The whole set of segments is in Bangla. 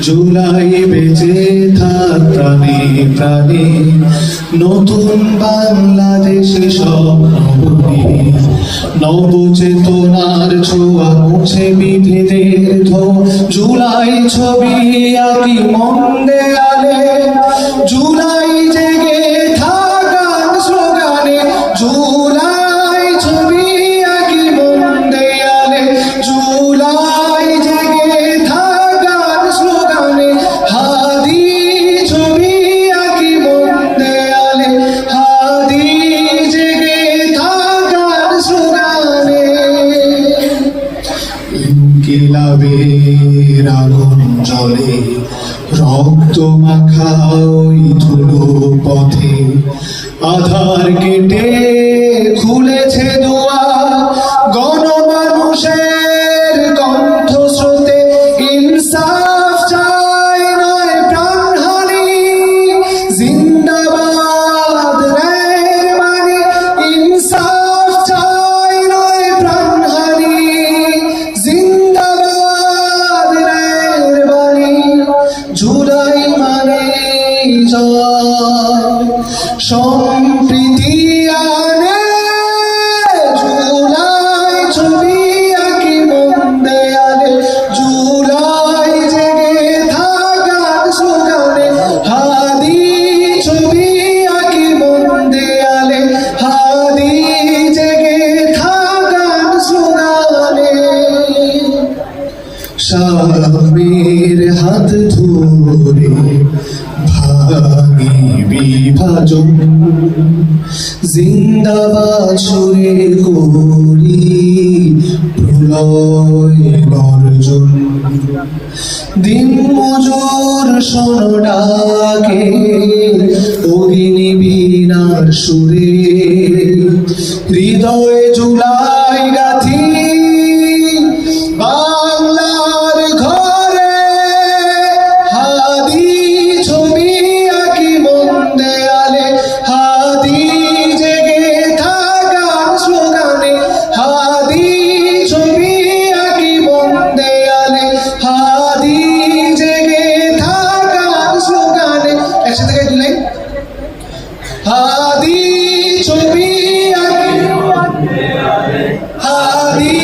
জুলাই বেঁচে থাক প্রাণে প্রাণে, নতুন বাংলাদেশে স্বপ্নবুনি, নবচেতনার ছোঁয়া মুছে বিভেদের ধো। জুলাই ছবি আঁকি মন দেয়ালে, জুলাই জেগে থাক গান স্লোগানে। জুলাই ছবি আঁকি মন দেয়ালে, জুলাই জেগে থাক গান স্লোগানে। হাদি ছবি আঁকি মন দেয়ালে, হাদি জেগে থাক গান স্লোগানে। ইনকিলাবের আগুন জ্বলে, রক্ত মাখা ওই ধুলো পথে, আধার কেটে খুলেছে দুয়ার গণমানুষের কণ্ঠস্রোতে। ইনসাফ চাই নয় প্রাণহানি, জিন্দাবাদ ন্যায়ের বাণী। ইনসাফ চাই নয় প্রাণহানি, জিন্দাবাদ ন্যায়ের বাণী। জুলাই মানে জয়, সম্প্রীতি আনে। জুলাই ছবি আঁকি মন দেয়ালে, জুলাই জেগে থাক গান স্লোগানে। হাদি ছবি আঁকি মন দেয়ালে, হাদি জেগে থাক গান স্লোগানে। স্বামীর হাত ধরে ভাঙি বিভাজন, জিন্দাবাদ সুরে করি প্রলয় বর্জন। দিন মজুর শোনো ডাকে অগ্নি বীণার সুরে, হৃদয়ে জুলাই গাথি বাংলার ঘরে। হাদি ছবি আঁকি মন দেয়ালে, হাদি জেগে থাক গান স্লোগানে। হাদি ছবি আঁকি মন দেয়ালে, হাদি জেগে থাক গান স্লোগানে। একসাথে গাই তুলে, হাদি ছবি আঁকি মন দেয়ালে, হাদি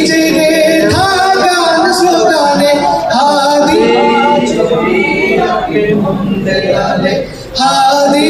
জেগে থাক গান স্লোগানে। হাদি ছবি আঁকি মন দেয়ালে, হাদি